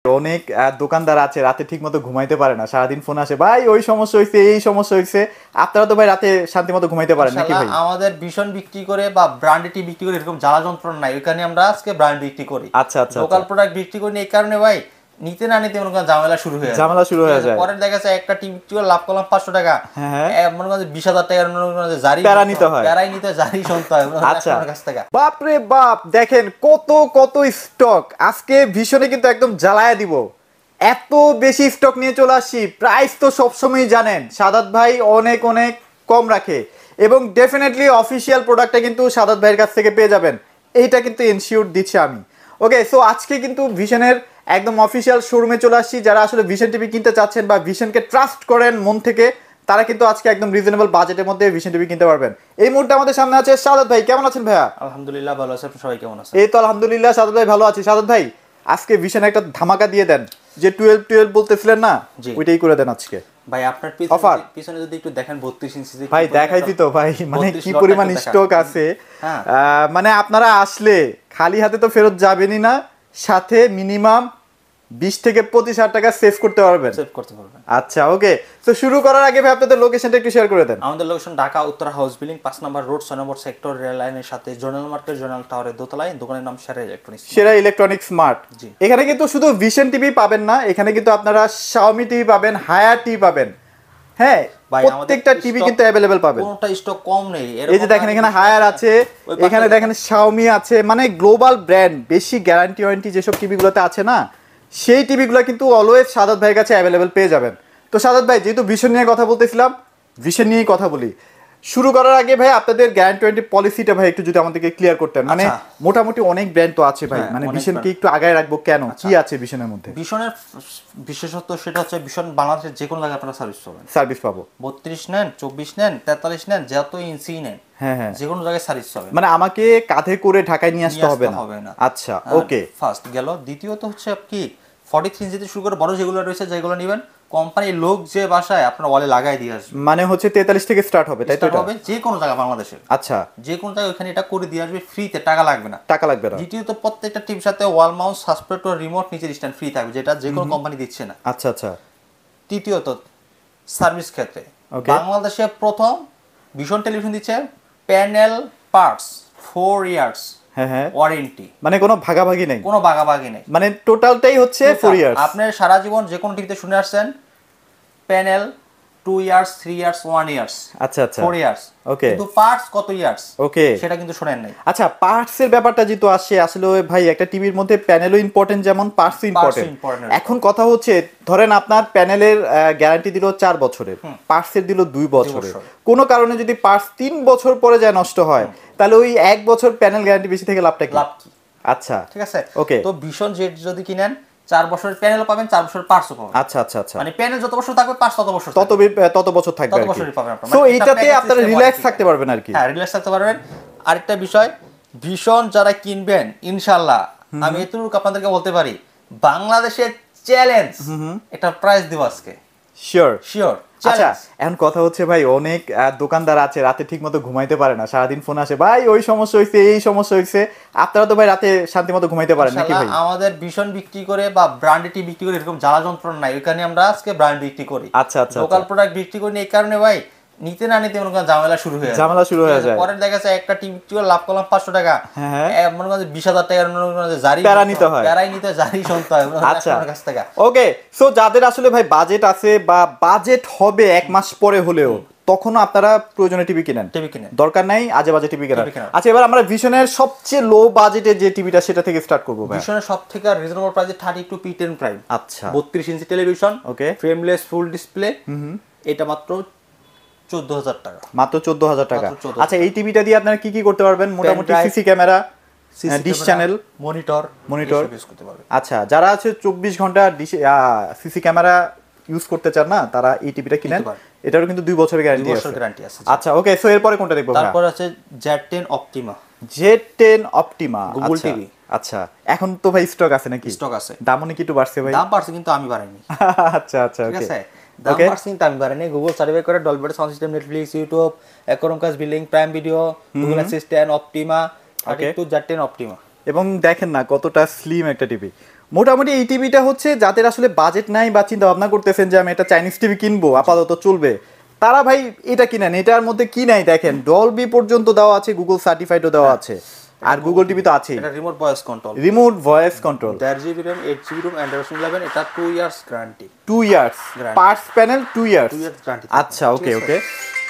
অনেক দোকানদার আছে রাতে ঠিক মতো ঘুমাইতে পারে না, সারাদিন ফোন আসে, ভাই ওই সমস্যা হয়েছে এই সমস্যা হয়েছে। আপনারা তো ভাই রাতে শান্তি মতো ঘুমাইতে পারেন নাকি ভাই? আমাদের ভীষণ বিক্রি করে বা ব্র্যান্ডেড বিক্রি করে এরকম জ্বালা যন্ত্রণা নাই, ওইখানে আমরা আজকে ব্র্যান্ড বিক্রি করি। আচ্ছা আচ্ছা লোকাল প্রোডাক্ট বিক্রি করি এই কারণে ভাই নিতে না নিতে মনে করেন ঝামেলা শুরু হয়ে যায়। পরে দেখা যাচ্ছে একটা টিম বিক্রি করে লাভ করলাম 500 টাকা, মনে করেন 20,000 টাকার মনে করেন জারি প্যারা নিতে হয়, প্যারাই নিতে জারি শুনতে হয় আচ্ছা কাছ থেকে। বাপ রে বাপ, দেখেন কত কত স্টক আজকে ভীষণে কিন্তু একদম জ্বালায়া দিব। এত বেশি স্টক নিয়ে চলে আসছি, প্রাইস তো সবসময় জানেন সাদাত ভাই অনেক অনেক কম রাখে, এবং ডেফিনেটলি অফিসিয়াল প্রোডাক্টটা কিন্তু সাদাত ভাইয়ের কাছ থেকে পেয়ে যাবেন, এইটা কিন্তু এনশিওর দিচ্ছি আমি। ওকে, সো আজকে কিন্তু ভিশনের একদম অফিসিয়াল শোরুমে চলে আসছি। যারা আসলে ভিশন টিভি কিনতে চাচ্ছেন বা ভিশনকে ট্রাস্ট করেন মন থেকে, তারা কিন্তু আজকে একদম রিজনেবল বাজেটের মধ্যে ভিশন টিভি কিনতে পারবেন। এই মুহূর্তে আমাদের সামনে আছে সাদাত ভাই। কেমন আছেন ভাইয়া? আলহামদুলিল্লাহ ভালো আছি, আপনি সবাই কেমন আছেন? এই তো আলহামদুলিল্লাহ সাদাত ভাই ভালো আছি। সাদাত ভাই আজকে ভিশন একটা ধামাকা দিয়ে দেন, যে 12 বলতেছিলেন না, ওইটাই করে দেন আজকে ভাই। আপনার পিছনে যদি একটু দেখেন 32 ইঞ্চি ভাই, দেখাইছি তো ভাই, মানে কি পরিমাণ স্টক আছে। মানে আপনারা আসলে খালি হাতে তো ফেরত যাবেনই না, সাথে মিনিমাম 20 থেকে 25,000 টাকা সেভ করতে পারবেন। আচ্ছা ওকে, তো শুরু করার আগে ভাই আপনাদের লোকেশনটা একটু শেয়ার করে দেন। আমাদের location Dhaka Uttara house building 5 নম্বর রোড 6 নম্বর সেক্টর, রেল লাইনের সাথে জোনাল মার্কেট, জোনাল টাওয়ারের দোতলায়। দোকানের নাম সেরা ইলেকট্রনিক্স। সেরা ইলেকট্রনিক্স স্মার্ট। এখানে কিন্তু শুধু ভিশন টিভি পাবেন না, এখানে কিন্তু আপনারা শাওমি টিভি পাবেন, হায়ার টিভি পাবেন। হ্যাঁ, প্রত্যেকটা টিভি কিন্তু अवेलेबल পাবেন, কোনটা স্টক কম নেই। এই যে দেখেন এখানে হায়ার আছে, এখানে দেখেন শাওমি আছে, মানে গ্লোবাল ব্র্যান্ড, বেশি গ্যারান্টি ওয়ারেন্টি যেসব টিভিগুলোতে আছে না, সেই টিভিগুলো কিন্তু অলওয়েজ সাদাত ভাইয়ের কাছে अवेलेबल পেয়ে যাবেন। তো সাদাত ভাই, যেহেতু ভিশন নিয়ে কথা বলতেছিলাম, ভিশন নিয়েই কথা বলি। শুরু করার আগে ভাই আপনাদের গ্যারান্টি ওয়ারেন্টি পলিসিটা ভাই একটু যদি আমাদেরকে ক্লিয়ার করতেন। মানে মোটামুটি অনেক ব্র্যান্ড তো আছে ভাই, মানে ভিশনকে একটু আগায় রাখবো কেন, কি আছে ভিশনের মধ্যে? ভিশনের বিশেষত্ব সেটা হচ্ছে ভিশন বাংলাদেশের যে কোনো জায়গায় আপনারা সার্ভিস পাবো। 32 নেন, 24 নেন, 43 নেন, যত ইঞ্চি নেন, হ্যাঁ যে কোনো জায়গায় সার্ভিস পাবেন। মানে আমাকে কাঁধে করে ঢাকায় নিয়ে আসতে হবে না। আচ্ছা ওকে, ফার্স্ট গেল। দ্বিতীয়ত হচ্ছে কি 43 ইঞ্চি থেকে শুরু করে বড় যেগুলো রয়েছে, যেগুলো নেবেন কোম্পানির লোক যে বাসায় আপনার ওয়ালে লাগাই দিয়ে আসবে। মানে হচ্ছে 43 থেকে স্টার্ট হবে, তাই তো? হবে যে কোনো জায়গায় বাংলাদেশে। আচ্ছা, যে কোনো জায়গায় ওখানে এটা করে দিয়ে আসবে, ফ্রিতে, টাকা লাগবে না। দ্বিতীয়ত প্রত্যেকটা টিভির সাথে ওয়াল মাউন্ট, সাসপেক্টর, রিমোট, নিচের স্ট্যান্ড ফ্রি থাকবে, যেটা যে কোনো কোম্পানি দিচ্ছে না। আচ্ছা আচ্ছা। তৃতীয়ত সার্ভিস ক্ষেত্রে বাংলাদেশে প্রথম ভিশন টেলিভিশন দিচ্ছে প্যানেল পার্টস 4 ইয়ার্স ওয়ারেন্টি, মানে কোনো ভাগাভাগি নেই, মানে টোটালটাই হচ্ছে 4 ইয়ার্স। আপনি সারা জীবন যে কোনো টিভিতে শুনে আসছেন প্যানেল 2 ইয়ার্স, 3 ইয়ার্স, 1 ইয়ার্স, আচ্ছা আচ্ছা, 4 ইয়ার্স, ওকে। কিন্তু পার্টস কত ইয়ার্স, ওকে, সেটা কিন্তু শুনেন নাই। আচ্ছা, পার্টস এর ব্যাপারটা যেহেতু আসে, আসলে ভাই একটা টিভির মধ্যে প্যানেলও ইম্পর্টেন্ট যেমন পার্টসও ইম্পর্টেন্ট। এখন কথা হচ্ছে, ধরেন আপনার প্যানেলের গ্যারান্টি দিল 4 বছরের, পার্টসের দিল 2 বছরের, কোনো কারণে যদি পার্টস 3 বছর পরে যায় নষ্ট হয়, তাহলে ওই 1 বছর প্যানেল গ্যারান্টি বেশি থেকে লাভটা কি? আচ্ছা ঠিক আছে, ওকে। তো ভিশন জেড যদি কিনেন 4 বছরের প্যানেল পাবেন, 4 বছরের পার্টসও পাবেন। আচ্ছা আচ্ছা আচ্ছা, মানে প্যানেল যত বছর থাকবে পার্টস তত বছর থাকবে, তত বছরই পাবেন আপনারা। সো এইটাতে আপনারা রিল্যাক্স থাকতে পারবেন আর কি। হ্যাঁ, রিল্যাক্স থাকতে পারবেন। আরেকটা বিষয়, ভিশন যারা কিনবেন ইনশাআল্লাহ, আমি এতটুকু আপনাদেরকে বলতে পারি, বাংলাদেশের চ্যালেঞ্জ একটা প্রাইস দিব আজকে। শিওর। আচ্ছা, এখন কথা হচ্ছে ভাই, অনেক দোকানদার আছে রাতে ঠিক মতো ঘুমাইতে পারে না, সারাদিন ফোন আসে, ভাই ওই সমস্যা হয়েছে এই সমস্যা হয়েছে। আপনারা তো ভাই রাতে শান্তি মতো ঘুমাইতে পারেন নাকি ভাই? আমাদের ভিশন বিক্রি করে বা ব্র্যান্ডেড বিক্রি করে এরকম জ্বালা যন্ত্রণা নাই, ওইখানে আমরা আজকে ব্র্যান্ড বিক্রি করি। আচ্ছা আচ্ছা, লোকাল প্রোডাক্ট বিক্রি করি এই কারণে ভাই নিতে না নিতে মনে করেন ঝামেলা শুরু হয়ে যায়। পরে দেখা যাচ্ছে একটা টিভি বিক্রি লাভ করলাম 500 টাকা, মনে করেন 20,000 টাকার জারি প্যারাই নিতে জারি শুনতে হয় আপনার কাছ থেকে। ওকে, সো যাদের আসলে ভাই বাজেট আছে বা বাজেট হবে 1 মাস পরে হলেও, তখনও আপনারা প্রয়োজনে টিভি কিনেন, দরকার নাই আজে বাজে টিভি কেনার। আচ্ছা, এবার আমরা ভিশনের সবচেয়ে লো বাজেটে যে টিভিটা, সেটা থেকে স্টার্ট করব ভাই। ভিশনের সবথেকে রিজনেবল প্রাইসে 32 P10 প্রাইম। আচ্ছা, 32 ইঞ্চি টেলিভিশন, ওকে, ফ্রেমলেস ফুল ডিসপ্লে, এটা মাত্র 14,000 টাকা। মাত্র 14,000 টাকা। আচ্ছা, এই টিভিটা দিয়ে আপনারা কি কি করতে পারবেন? মোটামুটি CC camera, dish channel, monitor use করতে পারবেন। আচ্ছা, যারা আছে 24 ঘন্টা সিসি ক্যামেরা ইউজ করতে চান না, তারা এই টিভিটা কিনেন। এটারও কিন্তু 2 বছরের গ্যারান্টি আছে। আচ্ছা ওকে, সো এরপরে কোনটা দেখবো? তারপর আছে Z10 অপটিমা গুগল টিভি। আচ্ছা, এখন তো ভাই স্টক আছে নাকি? স্টক আছে। দামও নাকি একটু বাড়ছে ভাই? দাম বাড়ছে কিন্তু আমি বাড়াইনি। আচ্ছা আচ্ছা, ঠিক আছে, দাম বাড়ছে কিন্তু আমি বাড়াইনি। গুগল সার্ভে করে Dolby sound system, Netflix, YouTube, Chromecast, billing, Prime Video, Google Assistant, Optima, 32 Z10 Optima. এবং দেখেন না কতটা স্লিম একটা টিভি, মোটামুটি এই টিভিটা হচ্ছে যাদের আসলে বাজেট নাই বা চিন্তা ভাবনা করতেছেন যে আমি একটা চাইনিজ টিভি কিনবো আপাতত চলবে, তারা ভাই এটা কিনেন। এটার মধ্যে কি নাই দেখেন, ডলবি পর্যন্ত দেওয়া আছে, গুগল সার্টিফাইডও দেওয়া আছে, আর গুগল টিভি তো আছে, এটা remote voice control, remote voice control, 4GB RAM 8GB RAM Android 11, এটা 2 years guarantee, 2 years parts panel 2 years guarantee. আচ্ছা ওকে ওকে,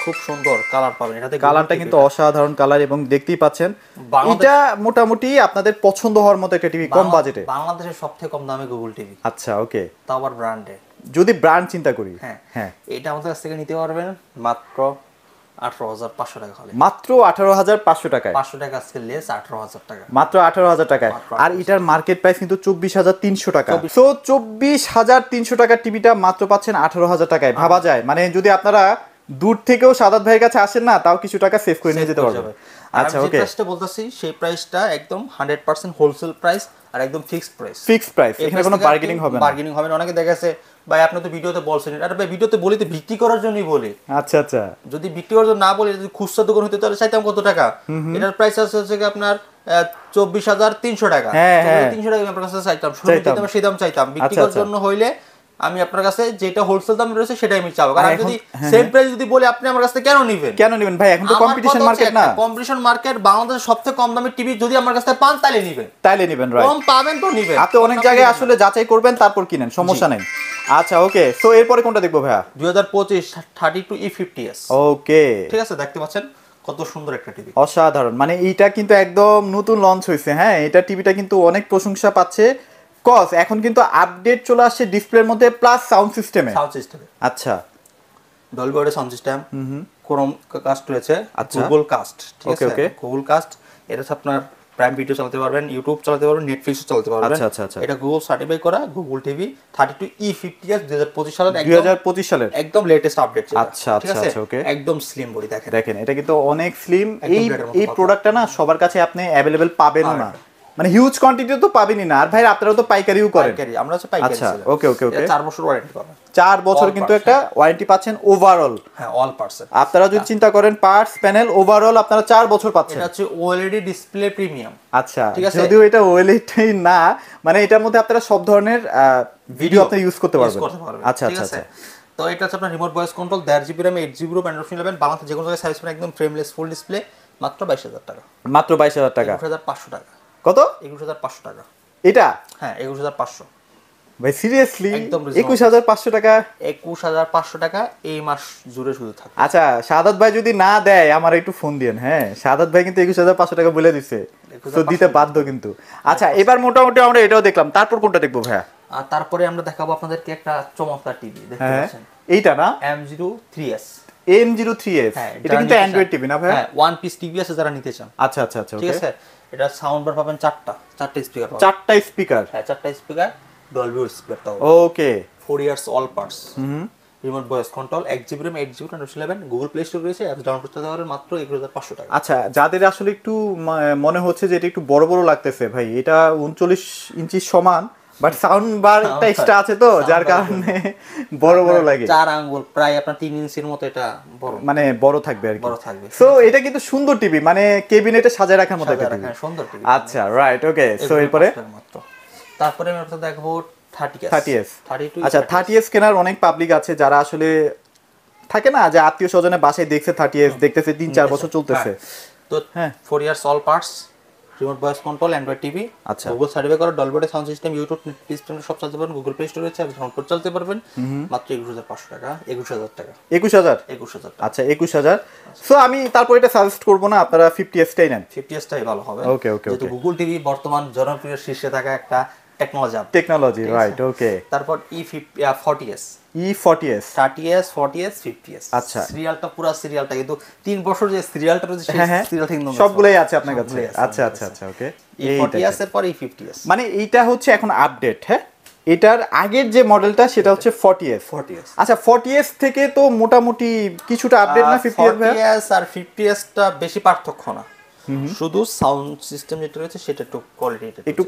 খুব সুন্দর কালার পাবেন এটাতে, কালারটা কিন্তু অসাধারণ কালার এবং দেখতেই পাচ্ছেন বাংলাদেশ- এটা মোটামুটি আপনাদের পছন্দ হওয়ার মতো একটা টিভি কম বাজেটে। বাংলাদেশের সবথেকে কম দামে গুগল টিভি, আচ্ছা ওকে, তাও আবার ব্র্যান্ডে। যদি ব্র্যান্ড চিন্তা করি, হ্যাঁ হ্যাঁ এটা আমাদের কাছ থেকে নিতে পারবেন মাত্র 18,500 টাকা হলে, মাত্র 18,500 টাকায়, 500 টাকা আজকে লেস, 18,000 টাকা, মাত্র 18,000 টাকায়। আর এটার মার্কেট প্রাইস কিন্তু 24,300 টাকা। সো 24,300 টাকার টিভিটা মাত্র পাচ্ছেন 18,000 টাকায়। ভাবা যায়, মানে যদি আপনারা দূর থেকেও সাদাত ভাইয়ের কাছে আসেন না, তাও কিছু টাকা সেভ করে নিয়ে যেতে পারবেন। আচ্ছা আমি যে ওকে, প্রাইসটা বলতেছি সেই প্রাইসটা একদম 100% হোলসেল প্রাইস আর একদম ফিক্সড প্রাইস, ফিক্সড প্রাইস, এখানে কোনো বার্গেনিং হবে না। বার্গেনিং হবে না। অনেকে দেখা গেছে ভাই আপনি তো ভিডিওতে বলছেন, আরে ভাই ভিডিওতে বলি তো বিক্রি করার জন্যই বলি, আচ্ছা আচ্ছা, যদি বিক্রি করার জন্য না বলি, যদি খুচরা দোকান হতে তাহলে চাইতাম কত টাকা, এটার প্রাইস আছে হচ্ছে কি আপনার 24,300 টাকা, হ্যাঁ, হ্যাঁ। 300 টাকা আমি আপনার কাছে চাইতাম, শুরু দিতে সেই দাম চাইতাম, বিক্রি আচ্ছা, করার আচ্ছা। জন্য হইলে আমি আপনার কাছে যেটা হোলসেল দাম রয়েছে সেটাই আমি চাবো। কারণ আর আমি যদি হ্যাঁ, সেম প্রাইস যদি বলি, আপনি আমার কাছ থেকে কেন নিবেন? কেন নেবেন ভাই, এখন তো কম্পিটিশন মার্কেট না, কম্পিটিশন মার্কেট, বাংলাদেশের সবচেয়ে কম দামের টিভি যদি আমার কাছ থেকে পান তাহলে নিবেন, তাইলে নেবেন, রাইট। কম পাবেন তো নিবেন, আপনি অনেক জায়গায় আসলে যাচাই করবেন তারপর কিনেন, সমস্যা নেই। আচ্ছা ওকে, সো এরপরে কোনটা দেখবো ভাইয়া? 2025 32E50s, ওকে, ঠিক আছে, দেখতে পাচ্ছেন কত সুন্দর একটা টিভি, অসাধারণ। মানে এইটা কিন্তু একদম নতুন লঞ্চ হয়েছে, হ্যাঁ এটা টিভিটা কিন্তু অনেক প্রশংসা পাচ্ছে, কজ এখন কিন্তু আপডেট চলে আসছে ডিসপ্লের মধ্যে প্লাস সাউন্ড সিস্টেমে। সাউন্ড সিস্টেম, আচ্ছা Dolby audio sound system, Chromecast রয়েছে, আচ্ছা। গুগল কাস্ট, ঠিক ওকে, আছে, ওকে। গুগল কাস্ট, এটা হচ্ছে আপনার প্রাইম ভিডিও চালাতে পারবেন, ইউটিউব চালাতে পারবেন, নেটফ্লিক্স চালাতে পারবেন। আচ্ছা, আচ্ছা, আচ্ছা। এটা গুগল সার্টিফাই করা গুগল টিভি 32E50s 2025 সালের 2025 সালের, একদম লেটেস্ট আপডেট, আচ্ছা, ঠিক আচ্ছা, আছে, আচ্ছা, ওকে। একদম স্লিম বডি, দেখেন দেখেন এটা কিন্তু অনেক স্লিম। একদম এই ব্লেডের মতো এই পাতলা। প্রোডাক্টটা না সবার কাছে আপনি অ্যাভেলেবেল পাবেনও না, মানে হিউজ কোয়ান্টিটি তো পাবেনই না। আর ভাই আপনারা তো পাইকারিও করেন, পাইকারি, আমরা হচ্ছে পাইকারি আচ্ছা seller। ওকে ওকে ওকে, এটা 4 বছর ওয়ারেন্টি পাবেন, 4 বছর All কিন্তু parts, একটা ওয়ারেন্টি পাচ্ছেন ওভারঅল। হ্যাঁ অল পার্সেন্ট। আপনারা যদি চিন্তা করেন পার্টস প্যানেল ওভারঅল আপনারা 4 বছর পাচ্ছেন। এটা হচ্ছে ওএলইডি ডিসপ্লে প্রিমিয়াম, আচ্ছা, ঠিক আছে। যদিও এটা ওএলইডি না, মানে এটার মধ্যে আপনারা সব ধরনের ভিডিও আপনি ইউজ করতে পারবেন। আচ্ছা ঠিক আচ্ছা আছে। আচ্ছা, তো এটা হচ্ছে আপনার remote voice control, 4GB RAM 8GB RAM Android 11, বাংলাদেশে যে কোনো জায়গায় সার্ভিস পাবেন, একদম ফ্রেমলেস ফুল ডিসপ্লে, মাত্র 22,000 টাকা, মাত্র 22,000 টাকা। 21,500 টাকা, কত 21,500 টাকা, এটা? হ্যাঁ 21,500, ভাই সিরিয়াসলি একদম reasonable। 21,500 টাকা? 21,500 টাকা এই মাস জুড়ে শুধু থাকবে। আচ্ছা, সাদাত ভাই যদি না দেয় আমার একটু ফোন দিয়েন, হ্যাঁ সাদাত ভাই কিন্তু 21,500 টাকা বলে দিছে, তো দিতে বাধ্য কিন্তু। আচ্ছা এবার মোটামুটি আমরা এটাও দেখলাম, তারপর কোনটা দেখবো ভাইয়া? আর তারপরে আমরা দেখাবো আপনাদেরকে একটা চমৎকার টিভি, দেখতে হ্যাঁ পাচ্ছেন এইটা না, M03s, M03s, হ্যাঁ এটা কিন্তু অ্যান্ড্রয়েড টিভি না ভাইয়া? হ্যাঁ ওয়ান পিস টিভি আছে যারা নিতে চান, আচ্ছা আচ্ছা আচ্ছা, ঠিক ওকে। আছে। এটা সাউন্ড বার পাবেন চারটা স্পিকার পাবেন, 4টা স্পিকার, হ্যাঁ 4টা স্পিকার, ডলবি স্পিকার তাও, ওকে। 4 years all parts, remote voice control, 1GB RAM 8GB Android 11, Google play store রয়েছে, অ্যাপস ডাউনলোড করতে পারবেন মাত্র 21,500 টাকা। আচ্ছা, যাদের আসলে একটু মনে হচ্ছে যে এটা একটু বড় বড় লাগতেছে ভাই, এটা 39 ইঞ্চি সমান, বাট সাউন্ড বারটা এক্সট্রা আছে তো যার কারণে বড় বড় লাগে, 4 আঙ্গুল প্রায় আপনার 3 ইঞ্চির মতো, এটা বড়, মানে বড় থাকবে আর কি, বড় থাকবে। সো এটা কিন্তু সুন্দর টিভি, মানে কেবিনেটে সাজায় রাখার মতো একটা টিভি। হ্যাঁ সুন্দর টিভি। আচ্ছা রাইট, ওকে। সো এরপরে তারপরে আমি আপনাদের দেখাবো 30s। 30s, 32 আচ্ছা 30s কেনার অনেক পাবলিক আছে যারা আসলে থাকে না যে আত্মীয় স্বজনের বাসায় দেখছে 30s, দেখতেছে 3-4 বছর চলতেছে, তো হ্যাঁ 4 years all parts, remote voice control, Android TV, আচ্ছা। গুগল সার্টিফাই করা, Dolby sound system, YouTube, Netflix সব চালাতে পারবেন, গুগল প্লে স্টোর রয়েছে, ডাউনলোড চালাতে পারবেন, মাত্র 21,500 টাকা, 21,000 টাকা, 21,000। 21,000 টাকা। আচ্ছা 21,000। সো আমি তারপর এটা সাজেস্ট করবো না, আপনারা 50s টাই নেন। 50s টাই ভালো হবে, ওকে ওকে যেহেতু ওকে, গুগল টিভি বর্তমান জনপ্রিয় শীর্ষে থাকা একটা টেকনোলজি, রাইট, ওকে। তারপর E40s, E40s, 30s, 40s, 50s, আচ্ছা। সিরিয়ালটা পুরো সিরিয়ালটা কিন্তু 3 বছর যে সিরিয়ালটা রয়েছে সেই হ্যাঁ হ্যাঁ সিরিয়াল থেকে নতুন সবগুলাই আছে আপনার কাছে, সবগুলাই আছে আচ্ছা আমার আচ্ছা কাছে। আচ্ছা, ওকে। E40s এর পর E50s, মানে এইটা হচ্ছে এখন আপডেট, হ্যাঁ এটার আগের যে মডেলটা সেটা হচ্ছে 40s। 40s, আচ্ছা 40s থেকে তো মোটামুটি কিছুটা আপডেট না 50s ভাই? 40s আর 50s টা বেশি পার্থক্য না, শুধু সাউন্ড সিস্টেম যেটা রয়েছে সেটা একটু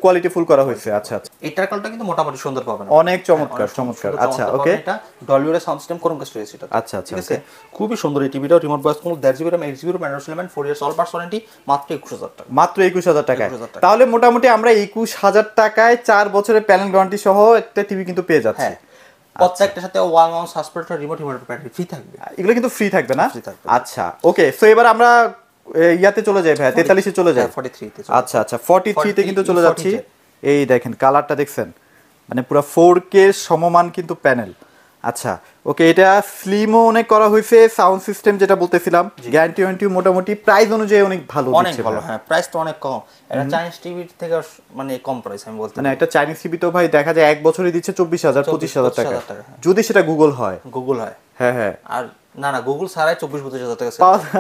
কোয়ালিটিফুল করা হয়েছে। আচ্ছা আচ্ছা, এটার কালারটা কিন্তু মোটামুটি সুন্দর পাবেন, অনেক চমৎকার চমৎকার। আচ্ছা ওকে, এটা ডলবি সাউন্ড সিস্টেম ক্রোমকাস্ট রয়েছে এটা। আচ্ছা আচ্ছা, ঠিক আছে, খুবই সুন্দর এই টিভিটা। Remote voice control 1.5 GB RAM 8 GB manual সিলেমেন্ট 4 ইয়ার্স অল পার্টস ওয়ারেন্টি, মাত্র 21000 টাকা। মাত্র 21000 টাকায়। 21000 টাকা। তাহলে মোটামুটি আমরা 21000 টাকায় 4 বছরের প্যানেল গ্যারান্টি সহ একটা টিভি কিন্তু পেয়ে যাচ্ছি। হ্যাঁ, প্রত্যেকটার সাথে wall mount suspender remote battery free থাকবে। এগুলো কিন্তু ফ্রি থাকবে না? ফ্রি থাকবে। আচ্ছা ওকে, সো এবার আমরা ইয়াতে চলে যাই ভাই, 43 এ চলে যাই। 43 তে আচ্ছা আচ্ছা, 43 তে কিন্তু চলে যাচ্ছি। এই দেখেন কালারটা দেখছেন, মানে পুরো 4K সমমান কিন্তু প্যানেল। আচ্ছা ওকে, এটা স্লিমও অনেক করা হয়েছে, সাউন্ড সিস্টেম যেটা বলতেছিলাম, গ্যারান্টি ওয়ারেন্টি মোটামুটি প্রাইস অনুযায়ী অনেক ভালো অনেক দিচ্ছে ভালো। ভাই। হ্যাঁ, প্রাইসটা অনেক কম, এটা চাইনিজ টিভি থেকে মানে কম প্রাইস আমি বলতে। মানে একটা চাইনিজ টিভি তো ভাই দেখা যায় 1 বছরই দিচ্ছে 24000 25000 টাকা, 25000 টাকা, হ্যাঁ। যদি সেটা গুগল হয়। গুগল হয়, হ্যাঁ হ্যাঁ। আর না না, গুগল ছাড়াই 24-25000 টাকা।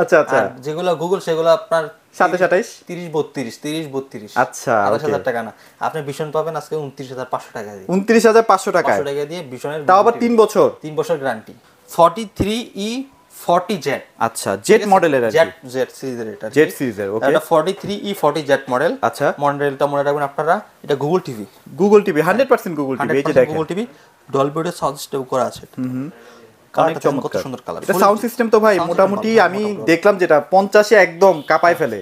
আচ্ছা আচ্ছা, আর যেগুলো গুগল সেগুলো আপনার 27 30-32 30-32। আচ্ছা, 28000 টাকা না, আপনি ভীষণ পাবেন আজকে 29500 টাকা দিয়ে। 29500 টাকায়, 500 টাকা দিয়ে ভীষণের, তাও আবার 3 বছর 3 বছর গ্যারান্টি। 43E40Z। আচ্ছা, জেড মডেলের আর কি, জেড সিরিজের এটা, জেড সিরিজের। ওকে, এটা 43E40Z মডেল। আচ্ছা, মডেলটা মনে রাখবেন আপনারা, এটা Google TV. Google TV 100% Google TV. এই যে দেখেন Google TV, Dolby audio sound system করা আছে। অনেক চমৎকার, কত সুন্দর কালার। এটা সাউন্ড সিস্টেম তো ভাই মোটামুটি আমি দেখলাম যেটা 50 এ একদম কাঁপায় ফেলে।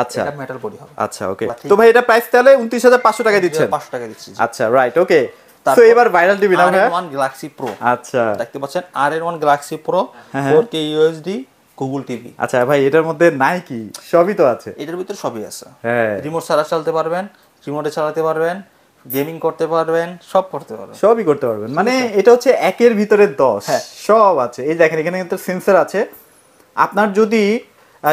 আচ্ছা, এটা মেটাল বডি হবে। আচ্ছা ওকে, তো ভাই এটা প্রাইস তাহলে 29500 টাকা দিচ্ছেন? 500 টাকা দিচ্ছি। আচ্ছা রাইট, ওকে। তো এবার ভাইরাল টিভি না ভাই, R1 Galaxy Pro। আচ্ছা, দেখতে পাচ্ছেন R1 Galaxy Pro 4K UHD Google TV. আচ্ছা ভাই, এটার মধ্যে নাই কি? সবই তো আছে, এটার ভিতরে সবই আছে। হ্যাঁ, রিমোট ছাড়া চালাতে পারবেন, রিমোটে চালাতে পারবেন, গেমিং করতে পারবেন, সব করতে পারবেন, সবই করতে পারবেন। মানে এটা হচ্ছে একের ভিতরে 10, সব আছে। এই দেখেন এখানে কিন্তু সেন্সর আছে, আপনার যদি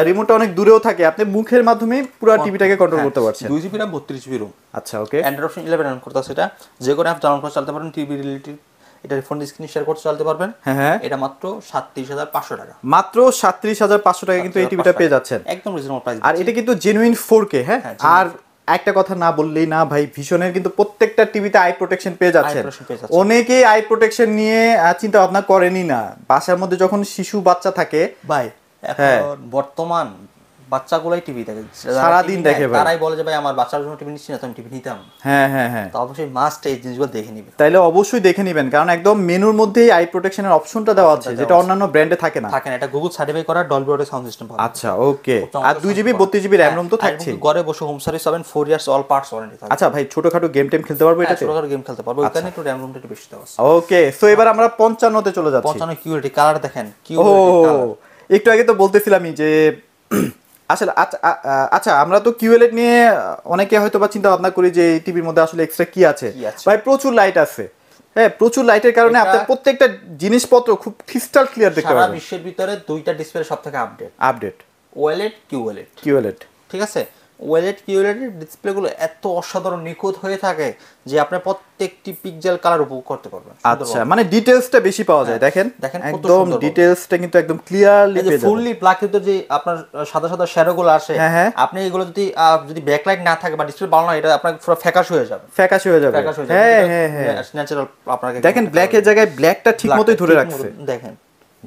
রিমোটটা অনেক দূরেও থাকে আপনি মুখের মাধ্যমে পুরো টিভিটাকে কন্ট্রোল করতে পারছেন। 2 জিবি RAM 32 জিবি ROM। আচ্ছা ওকে, অ্যান্ড্রয়েড অপশন 11 রান করতে আছে এটা, যে কোনো অ্যাপ ডাউনলোড করে চালাতে পারবেন, টিভি রিলেটেড এটা ফোন স্ক্রিন শেয়ার করতে চালাতে পারবেন। হ্যাঁ, এটা মাত্র 37500 টাকা। মাত্র 37500 টাকা কিন্তু এই টিভিটা পেয়ে যাচ্ছেন, একদম রিজনেবল প্রাইস। আর এটা কিন্তু জেনুইন 4K। হ্যাঁ, আর একটা কথা না বললেই না ভাই, ভীষণের কিন্তু প্রত্যেকটা টিভিতে আই প্রোটেকশন পেয়ে যাচ্ছেন। অনেকেই আই প্রোটেকশন নিয়ে চিন্তা ভাবনা করেনি না, বাসার মধ্যে যখন শিশু বাচ্চা থাকে ভাই, এখন বর্তমান বাচ্চাগুলাই টিভি দেখে, সারাদিন দেখে ভাই, তারাই বলে যে ভাই আমার বাচ্চার জন্য টিভি নিচ্ছি না, তো আমি টিভি নিতাম। হ্যাঁ হ্যাঁ হ্যাঁ, তো অবশ্যই মাস্ট এই জিনিসগুলো দেখে নিবেন। তাইলে অবশ্যই দেখে নেবেন, কারণ একদম মেনুর মধ্যেই আই প্রোটেকশনের অপশনটা দেওয়া আছে, যেটা অন্যান্য ব্র্যান্ডে থাকে না। এটা গুগল সার্টিফাই করা ডলবি অডিও সাউন্ড সিস্টেম পাবেন। আচ্ছা ওকে, আর 2 জিবি 32 জিবি র‍্যাম রোম তো থাকছে। ঘরে বসে হোম সার্ভিস পাবেন, 4 ইয়ার্স অল পার্টস ওয়ারেন্টি থাকবে। আচ্ছা ভাই, ছোটখাটো গেম টেম খেলতে পারবো এটাতে? ছোটখাটো গেম খেলতে পারবো, এখানে একটু র‍্যাম রোমটা একটু বেশি দেওয়া আছে। ওকে, সো এবার আমরা 55 তে চলে যাচ্ছি। 55 কিউরিটি কালার দেখেন, একটু আগে তো বলতেছিলামই যে আসলে আচ্ছা, আমরা তো কিউএলইডি নিয়ে অনেকে হয়তো বা চিন্তা ভাবনা করি যে এই টিভির মধ্যে আসলে এক্সট্রা কি আছে। ভাই প্রচুর লাইট আছে, হ্যাঁ, প্রচুর লাইটের কারণে আপনার প্রত্যেকটা জিনিসপত্র খুব ক্রিস্টাল ক্লিয়ার দেখতে পাবেন। সারা বিশ্বের ভিতরে দুইটা ডিসপ্লে সবথেকে আপডেট, ওএলইডি কিউএলইডি। ঠিক আছে, ওএলইডি কিউএলইডি ডিসপ্লেগুলো এত অসাধারণ নিখুঁত হয়ে থাকে যে আপনি প্রত্যেকটি পিক্সেল কালার উপভোগ করতে পারবেন। আচ্ছা, মানে ডিটেইলসটা বেশি পাওয়া যায়। দেখেন একদম ডিটেইলসটা কিন্তু একদম ক্লিয়ারলি পেয়ে যাবেন। ফুললি ব্ল্যাক এর যে আপনার সাদা সাদা শ্যাডোগুলো আসে, আপনি এগুলো যদি ব্যাকলাইট না থাকে বা ডিসপ্লে ভালো না, এটা আপনার পুরো ফ্যাকাশে হয়ে যাবে। হ্যাঁ হ্যাঁ হ্যাঁ, ন্যাচারাল। আপনাকে দেখেন ব্ল্যাকের জায়গায় ব্ল্যাকটা ঠিকমতোই ধরে রাখছে, দেখেন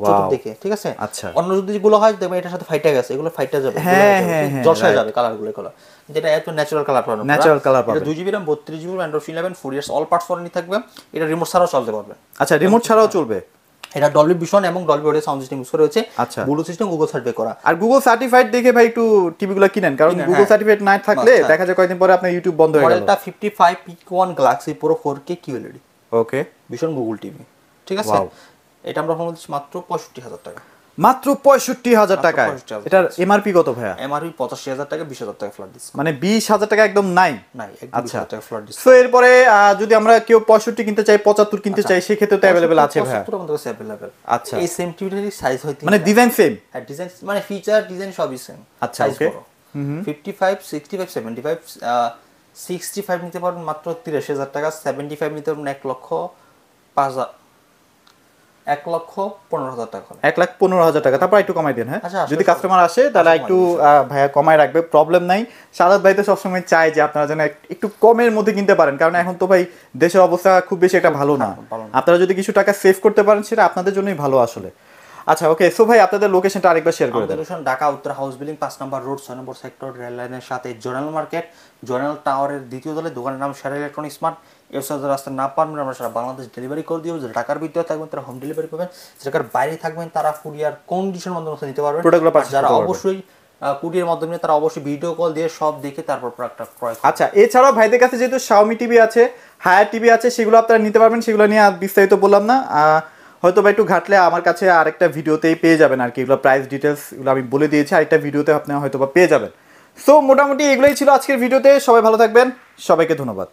চতুর্দিকে। ঠিক আছে, আচ্ছা, অন্য যদি যেগুলো হয় দেখবেন এটার সাথে ফাইটা গেছে, এগুলো ফাইটা যাবে, জলসা যাবে কালারগুলো, যেটা এত ন্যাচারাল কালার পাবেন। এটা 2 GB RAM 32 GB Android 11 4 years all parts warranty থাকবে। এটা রিমোট ছাড়াও চলতে পারবে। আচ্ছা, রিমোট ছাড়াও চলবে। এটা ডলবি ভিশন এবং Dolby audio sound system use করা হয়েছে। আচ্ছা, ব্লুটুথ সিস্টেম গুগল সার্টিফাই করা। আর গুগল সার্টিফাইড দেখে ভাই একটু টিভিগুলো কিনেন, কারণ গুগল সার্টিফাইড না থাকলে দেখা যায় কয়েকদিন পরে আপনার ইউটিউব বন্ধ হয়ে গেল। মডেলটা 55 পিক1 গ্যালাক্সি পুরো 4K QLED। ওকে, ভিশন গুগল টিভি। ঠিক আছে, এটা আমরা ফোন দিচ্ছি মাত্র 65000 টাকা। মাত্র 65000 টাকা। এটার এমআরপি কত ভাইয়া? এমআরপি 85000 টাকা, 20000 টাকা ফ্ল্যাট ডিসকাউন্ট। মানে 20000 টাকা একদম নাই। একদম 20000 টাকা ফ্ল্যাট ডিসকাউন্ট। সো এরপরে যদি আমরা কেউ 65 কিনতে চাই, 75 কিনতে চাই, সেই ক্ষেত্রে তো अवेलेबल আছে ভাইয়া? 75 আমাদের কাছে अवेलेबल। আচ্ছা, এই সেম টিভিটারই সাইজ হয় মানে ডিজাইন সেম? হ্যাঁ, ডিজাইন মানে ফিচার ডিজাইন সবই সেম। আচ্ছা ওকে, 55 65 75 65 নিতে পারবেন মাত্র 83000 টাকা, 75 নিতে পারবেন 1,15,000 টাকা। 1,15,000 টাকা। তারপর একটু কমাই দেন। হ্যাঁ, যদি কাস্টমার আসে তাহলে একটু ভাইয়া কমায় রাখবে, প্রবলেম নাই। সাদাত ভাই তো সবসময় চাই যে আপনারা যেন একটু কমের মধ্যে কিনতে পারেন, কারণ এখন তো ভাই দেশের অবস্থা খুব বেশি একটা ভালো না। আপনারা যদি কিছু টাকা সেভ করতে পারেন সেটা আপনাদের জন্যই ভালো আসলে। আচ্ছা ওকে, সো ভাই আপনাদের লোকেশনটা আরেকবার শেয়ার করে দেন। লোকেশন ঢাকা উত্তর হাউস বিল্ডিং 5 নম্বর রোড 6 নম্বর সেক্টর, রেল লাইনের সাথে জোনাল মার্কেট, জোনাল টাওয়ারের দ্বিতীয় তলে। দোকানের নাম সেরা ইলেকট্রনিক স্মার্ট। এর সাথে রাস্তা না পারবেন আমরা সারা বাংলাদেশ ডেলিভারি করে দিব। যারা ঢাকার ভিতরে থাকবেন তারা হোম ডেলিভারি পাবেন, ঢাকার বাইরে থাকবেন তারা কুরিয়ার কন্ডিশনের মাধ্যমে নিতে পারবেন। প্রোডাক্টগুলো পারচেজ যারা করতে পারবেন। অবশ্যই কুরিয়ার মাধ্যমে তারা অবশ্যই ভিডিও কল দিয়ে সব দেখে তারপর প্রোডাক্টটা ক্রয় করবেন। আচ্ছা, এছাড়াও ভাইদের কাছে যেহেতু Xiaomi টিভি আছে, হায়ার টিভি আছে, সেগুলো আপনারা নিতে পারবেন। সেগুলো নিয়ে আর বিস্তারিত বললাম না, হয়তো বা একটু ঘাটলে আমার কাছে আরেকটা ভিডিওতেই পেয়ে যাবেন আর কি। এগুলো প্রাইস ডিটেলস এগুলো আমি বলে দিয়েছি, আরেকটা ভিডিওতে আপনি হয়তো বা পেয়ে যাবেন। সো মোটামুটি এগুলোই ছিল আজকের ভিডিওতে। সবাই ভালো থাকবেন, সবাইকে ধন্যবাদ।